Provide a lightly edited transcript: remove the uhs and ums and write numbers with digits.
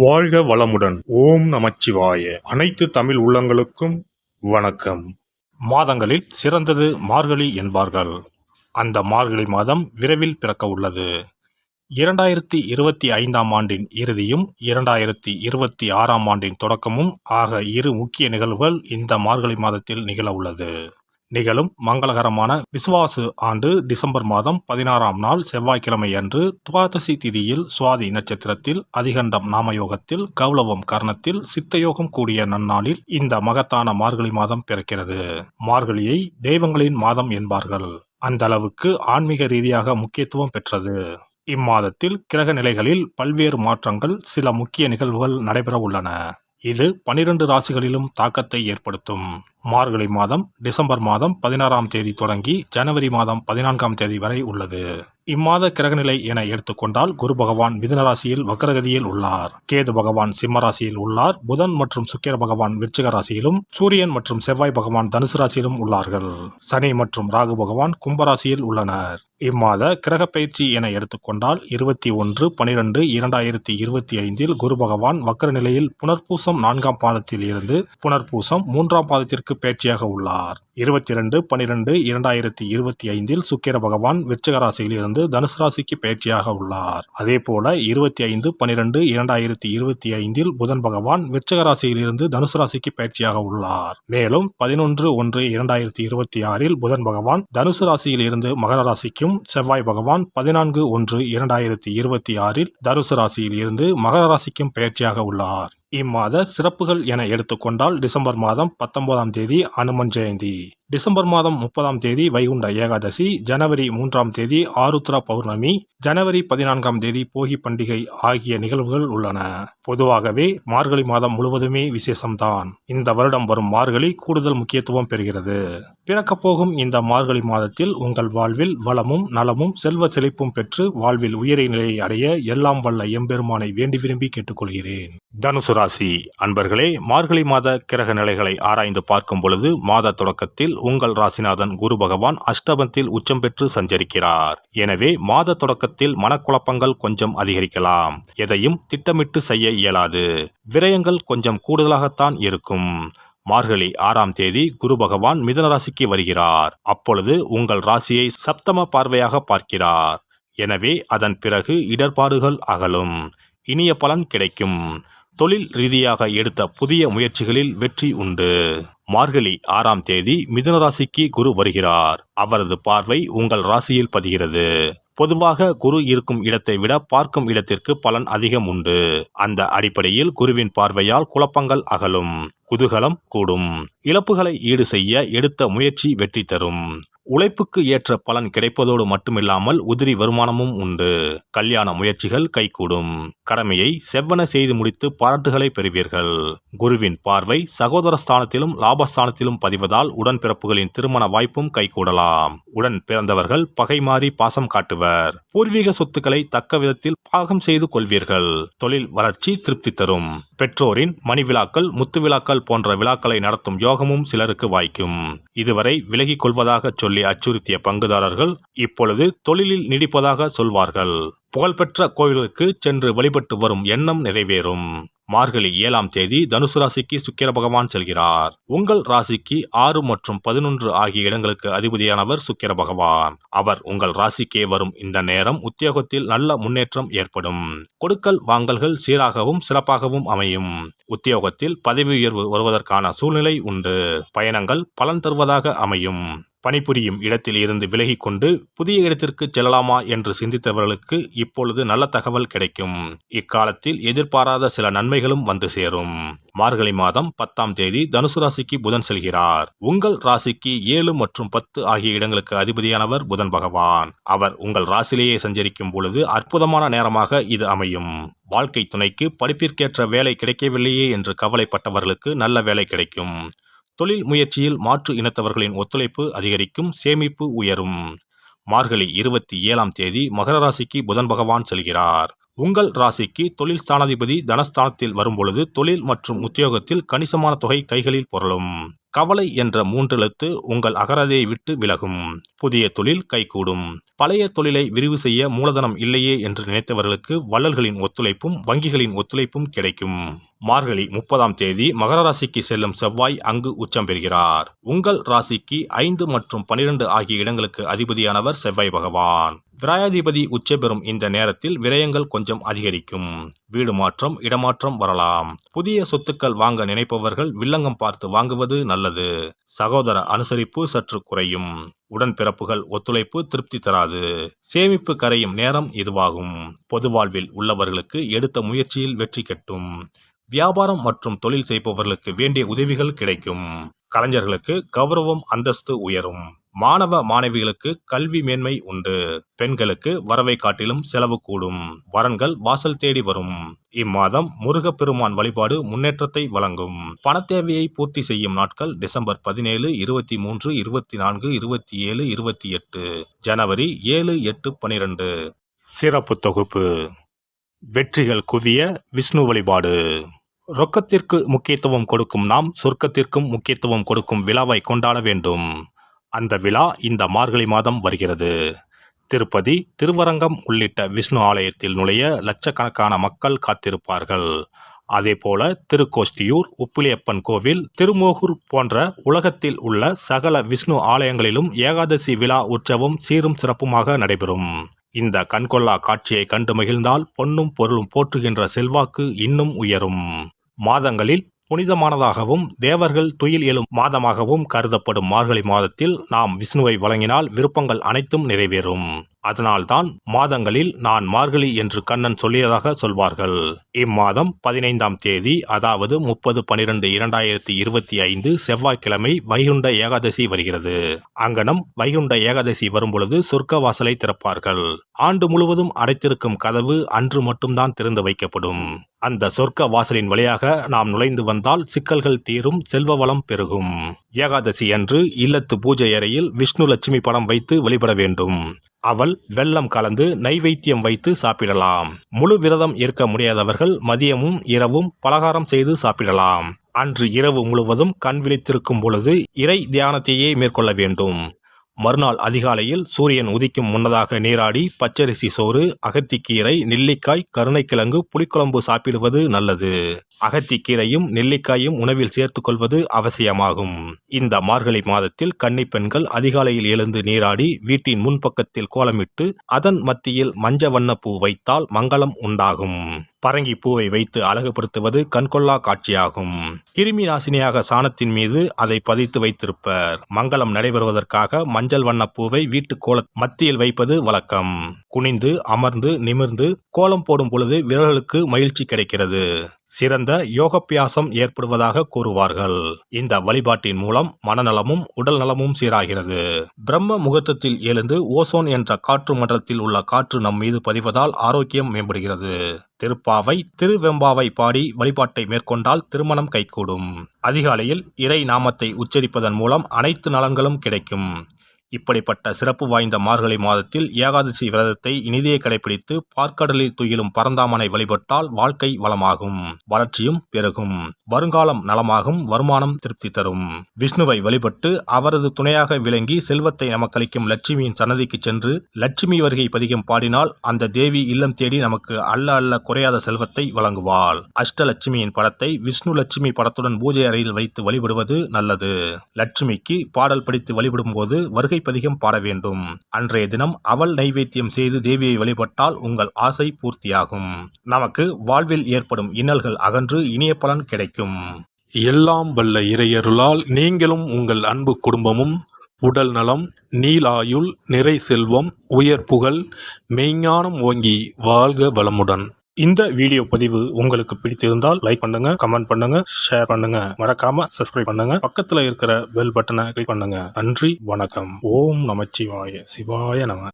வாழ்க வளமுடன். ஓம் நமச்சிவாய. அனைத்து தமிழ் உள்ளங்களுக்கும் வணக்கம். மாதங்களில் சிறந்தது மார்கழி என்பார்கள். அந்த மார்கழி மாதம் விரைவில் பிறக்க உள்ளது. 2025ஆம் ஆண்டின் இறுதியும் 2026ஆம் ஆண்டின் தொடக்கமும் ஆக இரு முக்கிய நிகழ்வுகள் இந்த மார்கழி மாதத்தில் நிகழ உள்ளது. நிகழும் மங்களகரமான விசுவாசு ஆண்டு டிசம்பர் மாதம் 16ஆம் நாள் செவ்வாய்க்கிழமை அன்று துவாதசி திதியில் சுவாதி நட்சத்திரத்தில் அதிகண்டம் நாமயோகத்தில் கௌளவம் கர்ணத்தில் சித்தயோகம் கூடிய நன்னாளில் இந்த மகத்தான மார்கழி மாதம் பிறக்கிறது. மார்கழியை தெய்வங்களின் மாதம் என்பார்கள். அந்த அளவுக்கு ஆன்மீக ரீதியாக முக்கியத்துவம் பெற்றது. இம்மாதத்தில் கிரக நிலைகளில் பல்வேறு மாற்றங்கள், சில முக்கிய நிகழ்வுகள் நடைபெற உள்ளன. இது 12 ராசிகளிலும் தாக்கத்தை ஏற்படுத்தும். மார்கழி மாதம் டிசம்பர் மாதம் 16ஆம் தேதி தொடங்கி ஜனவரி மாதம் 14ஆம் தேதி வரை உள்ளது. இம்மாத கிரகநிலை என எடுத்துக்கொண்டால் குரு பகவான் மிதுன ராசியில் வக்ரகதியில் உள்ளார். கேது பகவான் சிம்ம ராசியில் உள்ளார். புதன் மற்றும் சுக்கிர பகவான் விருச்சிக ராசியிலும், சூரியன் மற்றும் செவ்வாய் பகவான் தனுசு ராசியிலும் உள்ளார்கள். சனி மற்றும் ராகு பகவான் கும்பராசியில் உள்ளனர். இம்மாத கிரக பயிற்சி என எடுத்துக்கொண்டால் 21/12/2025 குரு பகவான் வக்ர நிலையில் புனர்பூசம் 4ஆம் பாதத்தில் இருந்து புனர்பூசம் 3ஆம் பாதத்திற்கு பயிற்சியாக உள்ளார். 22/12/2025 சுக்கிர பகவான் விருச்சிக ராசியில் இருந்து தனுசு ராசிக்கு பயிற்சியாக உள்ளார். அதேபோல 25/12/2025 புதன் பகவான் விருச்சிக ராசியில் இருந்து தனுசு ராசிக்கு பயிற்சியாக உள்ளார். மேலும் 11/1/2026 புதன் பகவான் தனுசு ராசியில் இருந்து மகர ராசிக்கும், செவ்வாய் பகவான் 14/1/2026 தனுசு ராசியில் இருந்து மகர ராசிக்கும் பயிற்சியாக உள்ளார். இம்மாத சிறப்புகள் என எடுத்துக்கொண்டால் டிசம்பர் மாதம் 19ஆம் தேதி அனுமன் ஜெயந்தி, டிசம்பர் மாதம் 30ஆம் தேதி வைகுண்ட ஏகாதசி, ஜனவரி 3ஆம் தேதி ஆருத்ரா பௌர்ணமி, ஜனவரி 14ஆம் தேதி போகி பண்டிகை ஆகிய நிகழ்வுகள் உள்ளன. பொதுவாகவே மார்கழி மாதம் முழுவதுமே விசேஷம்தான். இந்த வருடம் வரும் மார்கழி கூடுதல் முக்கியத்துவம் பெறுகிறது. பிறக்கப் போகும் இந்த மார்கழி மாதத்தில் உங்கள் வாழ்வில் வளமும் நலமும் செல்வ செழிப்பும் பெற்று வாழ்வில் உயரிய நிலையை அடைய எல்லாம் வல்ல எம்பெருமானை வேண்டி விரும்பி கேட்டுக்கொள்கிறேன். தனுசு ராசி அன்பர்களே, மார்கழி மாத கிரக நிலைகளை ஆராய்ந்து பார்க்கும் பொழுது மாத தொடக்கத்தில் உங்கள் ராசிநாதன் குரு பகவான் அஷ்டமத்தில் உச்சம் பெற்று சஞ்சரிக்கிறார். எனவே மாத தொடக்கத்தில் மனக்குழப்பங்கள் கொஞ்சம் அதிகரிக்கலாம். எதையும் திட்டமிட்டு செய்ய இயலாது. விரயங்கள் கொஞ்சம் கூடுதலாகத்தான் இருக்கும். மார்கழி 6ஆம் தேதி குரு பகவான் மிதுன ராசிக்கு வருகிறார். அப்பொழுது உங்கள் ராசியை சப்தம பார்வையாக பார்க்கிறார். எனவே அதன் பிறகு இடர்பாடுகள் அகலும். இனிய பலன் கிடைக்கும். தொழில் ரீதியாக எடுத்த புதிய முயற்சிகளில் வெற்றி உண்டு. மார்கழி 6ஆம் தேதி மிதுன ராசிக்கு குரு வருகிறார். அவரது பார்வை உங்கள் ராசியில் பதிகிறது. பொதுவாக குரு இருக்கும் இடத்தை விட பார்க்கும் இடத்திற்கு பலன் அதிகம் உண்டு. அந்த அடிப்படையில் குருவின் பார்வையால் குழப்பங்கள் அகலும். குதூகலம் கூடும். இழப்புகளை ஈடு செய்ய எடுத்த முயற்சி வெற்றி தரும். உழைப்புக்கு ஏற்ற பலன் கிடைப்பதோடு மட்டுமில்லாமல் உதிரி வருமானமும் உண்டு. கல்யாண முயற்சிகள் கைகூடும். கடமையை செவ்வன செய்து முடித்து பாராட்டுகளை பெறுவீர்கள். குருவின் பார்வை சகோதர ஸ்தானத்திலும் லாபஸ்தானத்திலும் பதிவதால் உடன்பிறப்புகளின் திருமண வாய்ப்பும் கைகூடலாம். உடன் பிறந்தவர்கள் பகை மாறி பாசம் காட்டுவர். பூர்வீக சொத்துக்களை தக்க விதத்தில் பாகம் செய்து கொள்வீர்கள். தொழில் வளர்ச்சி திருப்தி தரும். பெற்றோரின் மணி விழாக்கள், முத்து விழாக்கள் போன்ற விழாக்களை நடத்தும் யோகமும் சிலருக்கு வாய்க்கும். இதுவரை விலகிக் கொள்வதாக சொல்லி அச்சுறுத்திய பங்குதாரர்கள் இப்பொழுது தொழிலில் நீடிப்பதாக சொல்வார்கள். புகழ்பெற்ற கோவில்களுக்கு சென்று வழிபட்டு வரும் எண்ணம் நிறைவேறும். மார்கழி 7ஆம் தேதி தனுசு ராசிக்கு சுக்கிர பகவான் செல்கிறார். உங்கள் ராசிக்கு 6 மற்றும் 11 ஆகிய இடங்களுக்கு அதிபதியானவர் சுக்கிர பகவான். அவர் உங்கள் ராசிக்கே வரும் இந்த நேரம் உத்தியோகத்தில் நல்ல முன்னேற்றம் ஏற்படும். கொடுக்கல் வாங்கல்கள் சீராகவும் சிறப்பாகவும் அமையும். உத்தியோகத்தில் பதவி உயர்வு வருவதற்கான சூழ்நிலை உண்டு. பயணங்கள் பலன் தருவதாக அமையும். பணிபுரியும் இடத்தில் இருந்து விலகிக் கொண்டு புதிய இடத்திற்கு செல்லலாமா என்று சிந்தித்தவர்களுக்கு இப்பொழுது நல்ல தகவல் கிடைக்கும். இக்காலத்தில் எதிர்பாராத சில நன்மைகளும் வந்து சேரும். மார்கழி மாதம் 10ஆம் தேதி தனுசு ராசிக்கு புதன் செல்கிறார். உங்கள் ராசிக்கு 7 மற்றும் 10 ஆகிய இடங்களுக்கு அதிபதியானவர் புதன் பகவான். அவர் உங்கள் ராசியிலேயே சஞ்சரிக்கும் பொழுது அற்புதமான நேரமாக இது அமையும். வாழ்க்கை துணைக்கு படிப்பிற்கேற்ற வேலை கிடைக்கவில்லையே என்று கவலைப்பட்டவர்களுக்கு நல்ல வேலை கிடைக்கும். தொழில் முயற்சியில் மாற்று இனத்தவர்களின் ஒத்துழைப்பு அதிகரிக்கும். சேமிப்பு உயரும். மார்கழி 27ஆம் தேதி மகர ராசிக்கு புதன் பகவான் செல்கிறார். உங்கள் ராசிக்கு தொழில் ஸ்தானாதிபதி தனஸ்தானத்தில் வரும்பொழுது தொழில் மற்றும் உத்தியோகத்தில் கணிசமான தொகை கைகளில் புரளும். கவலை என்ற 3 எழுத்து உங்கள் அகராதியை விட்டு விலகும். புதிய தொழில் கைகூடும். பழைய தொழிலை விரிவு செய்ய மூலதனம் இல்லையே என்று நினைத்தவர்களுக்கு வள்ளல்களின் ஒத்துழைப்பும் வங்கிகளின் ஒத்துழைப்பும் கிடைக்கும். மார்கழி 30ஆம் தேதி மகர ராசிக்கு செல்லும் செவ்வாய் அங்கு உச்சம் பெறுகிறார். உங்கள் ராசிக்கு 5 மற்றும் 12 ஆகிய இடங்களுக்கு அதிபதியானவர் செவ்வாய் பகவான். விராயாதிபதி உச்சம் பெறும் இந்த நேரத்தில் விரயங்கள் கொஞ்சம் அதிகரிக்கும். வீடு மாற்றம், இடமாற்றம் வரலாம். புதிய சொத்துக்கள் வாங்க நினைப்பவர்கள் வில்லங்கம் பார்த்து வாங்குவது நல்லது. சகோதர அனுசரிப்பு சற்று குறையும். உடன்பிறப்புகள் ஒத்துழைப்பு திருப்தி தராது. சேமிப்பு கரையும் நேரம் இதுவாகும். பொது வாழ்வில் உள்ளவர்களுக்கு எடுத்த முயற்சியில் வெற்றி கிட்டும். வியாபாரம் மற்றும் தொழில் செய்பவர்களுக்கு வேண்டிய உதவிகள் கிடைக்கும். கலைஞர்களுக்கு கௌரவம் அந்தஸ்து உயரும். மாணவ மாணவிகளுக்கு கல்வி மேன்மை உண்டு. பெண்களுக்கு வரவை காட்டிலும் செலவு கூடும். வரன்கள் வாசல் தேடி வரும். இம்மாதம் முருகப்பெருமான் வழிபாடு முன்னேற்றத்தை வழங்கும். பணத்தேவையை பூர்த்தி செய்யும் நாட்கள் டிசம்பர் 17, 23, 24, 27, 28, ஜனவரி 7, 8, 12. சிறப்பு தொகுப்பு. வெற்றிகள் குவிய விஷ்ணு வழிபாடு. ரொக்கத்திற்கு முக்கியத்துவம் கொடுக்கும் நாம் சொர்க்கத்திற்கும் முக்கியத்துவம் கொடுக்கும் விழாவை கொண்டாட வேண்டும். அந்த விழா இந்த மார்கழி மாதம் வருகிறது. திருப்பதி, திருவரங்கம் உள்ளிட்ட விஷ்ணு ஆலயத்தில் நுழைய லட்சக்கணக்கான மக்கள் காத்திருப்பார்கள். அதேபோல திருக்கோஷ்டியூர், உப்பிலியப்பன் கோவில், திருமோகூர் போன்ற உலகத்தில் உள்ள சகல விஷ்ணு ஆலயங்களிலும் ஏகாதசி விழா உற்சவம் சீரும் சிறப்புமாக நடைபெறும். இந்த கண்கொள்ளா காட்சியை கண்டு மகிழ்ந்தால் பொன்னும் பொருளும் போற்றுகின்ற செல்வாக்கு இன்னும் உயரும். மாதங்களில் புனிதமானதாகவும் தேவர்கள் துயில் எழும் மாதமாகவும் கருதப்படும் மார்கழி மாதத்தில் நாம் விஷ்ணுவை வழங்கினால் விருப்பங்கள் அனைத்தும் நிறைவேறும். அதனால்தான் மாதங்களில் நான் மார்கழி என்று கண்ணன் சொல்லியதாக சொல்வார்கள். இம்மாதம் 15ஆம் தேதி அதாவது 30/12/2025 செவ்வாய்க்கிழமை வைகுண்ட ஏகாதசி வருகிறது. அங்கனம் வைகுண்ட ஏகாதசி வரும்பொழுது சொர்க்க வாசலை திறப்பார்கள். ஆண்டு முழுவதும் அடைத்திருக்கும் கதவு அன்று மட்டும்தான் திறந்து வைக்கப்படும். அந்த சொர்க்க வாசலின் வழியாக நாம் நுழைந்து வந்தால் சிக்கல்கள் தீரும், செல்வ வளம் பெருகும். ஏகாதசி அன்று இல்லத்து பூஜை அறையில் விஷ்ணு லட்சுமி படம் வைத்து வழிபட வேண்டும். அவள் வெல்லம் கலந்து நைவேத்தியம் வைத்து சாப்பிடலாம். முழு விரதம் இருக்க முடியாதவர்கள் மதியமும் இரவும் பலகாரம் செய்து சாப்பிடலாம். அன்று இரவு முழுவதும் கண் விழித்திருக்கும் பொழுது இறை தியானத்தையே மேற்கொள்ள வேண்டும். மறுநாள் அதிகாலையில் சூரியன் உதிக்கும் முன்னதாக நீராடி பச்சரிசி சோறு, அகத்திக்கீரை, நெல்லிக்காய், கருணைக்கிழங்கு, புளிக்குழம்பு சாப்பிடுவது நல்லது. அகத்திக்கீரையும் நெல்லிக்காயும் உணவில் சேர்த்து கொள்வது அவசியமாகும். இந்த மார்கழி மாதத்தில் கன்னிப் பெண்கள் அதிகாலையில் எழுந்து நீராடி வீட்டின் முன்பக்கத்தில் கோலமிட்டு அதன் மத்தியில் மஞ்ச வண்ண பூ வைத்தால் மங்களம் உண்டாகும். பரங்கி பூவை வைத்து அழகுபடுத்துவது கண்கொள்ளா காட்சியாகும். கிருமி நாசினியாக சாணத்தின் மீது அதை பதித்து வைத்திருப்பர். மங்களம் நடைபெறுவதற்காக மஞ்சள் வண்ண பூவை வீட்டு கோல மத்தியில் வைப்பது வழக்கம். குனிந்து அமர்ந்து நிமிர்ந்து கோலம் போடும் பொழுது விரல்களுக்கு மகிழ்ச்சி கிடைக்கிறது. சிறந்த யோகப்பியாசம் ஏற்படுவதாக கூறுவார்கள். இந்த வழிபாட்டின் மூலம் மனநலமும் உடல் நலமும் சீராகிறது. பிரம்ம முகூர்த்தத்தில் எழுந்து ஓசோன் என்ற காற்று மண்டலத்தில் உள்ள காற்று நம் மீது பதிவதால் ஆரோக்கியம் மேம்படுகிறது. திருப்பாவை, திருவெம்பாவை பாடி வழிபாட்டை மேற்கொண்டால் திருமணம் கைகூடும். அதிகாலையில் இறை நாமத்தை உச்சரிப்பதன் மூலம் அனைத்து நலன்களும் கிடைக்கும். இப்படிப்பட்ட சிறப்பு வாய்ந்த மார்கழி மாதத்தில் ஏகாதசி விரதத்தை இனிதே கடைபிடித்து பார்க்கடலில் துயிலும் பரந்தாமனை வழிபட்டால் வாழ்க்கை வளமாகும், வளர்ச்சியும் பெருகும், வருங்காலம் நலமாகும், வருமானம் திருப்தி தரும். விஷ்ணுவை வழிபட்டு அவரது துணையாக விளங்கி செல்வத்தை நமக்களிக்கும் லட்சுமியின் சன்னதிக்கு சென்று லட்சுமி வருகை பதிகம் பாடினால் அந்த தேவி இல்லம் தேடி நமக்கு அல்ல குறையாத செல்வத்தை வழங்குவாள். அஷ்டலட்சுமியின் படத்தை விஷ்ணு லட்சுமி படத்துடன் பூஜை அறையில் வைத்து வழிபடுவது நல்லது. லட்சுமிக்கு பாடல் படித்து வழிபடும் போது வருகை பதிகம் பாட வேண்டும். அன்றைய தினம் அவள் நைவேத்தியம் செய்து தேவியை வழிபட்டால் உங்கள் ஆசை பூர்த்தியாகும். நமக்கு வாழ்வில் ஏற்படும் இன்னல்கள் அகன்று இனிய பலன் கிடைக்கும். எல்லாம் வல்ல இறையருளால் நீங்களும் உங்கள் அன்பு குடும்பமும் உடல் நலம், நீலாயுள், நிறை செல்வம், உயர் புகழ், மெய்ஞானம் ஓங்கி வாழ்க வளமுடன். இந்த வீடியோ பதிவு உங்களுக்கு பிடித்திருந்தால் லைக் பண்ணுங்க, கமெண்ட் பண்ணுங்க, ஷேர் பண்ணுங்க, மறக்காம சப்ஸ்கிரைப் பண்ணுங்க, பக்கத்துல இருக்கிற பெல் பட்டனை கிளிக் பண்ணுங்க. நன்றி, வணக்கம். ஓம் நமச்சிவாய. சிவாய நம.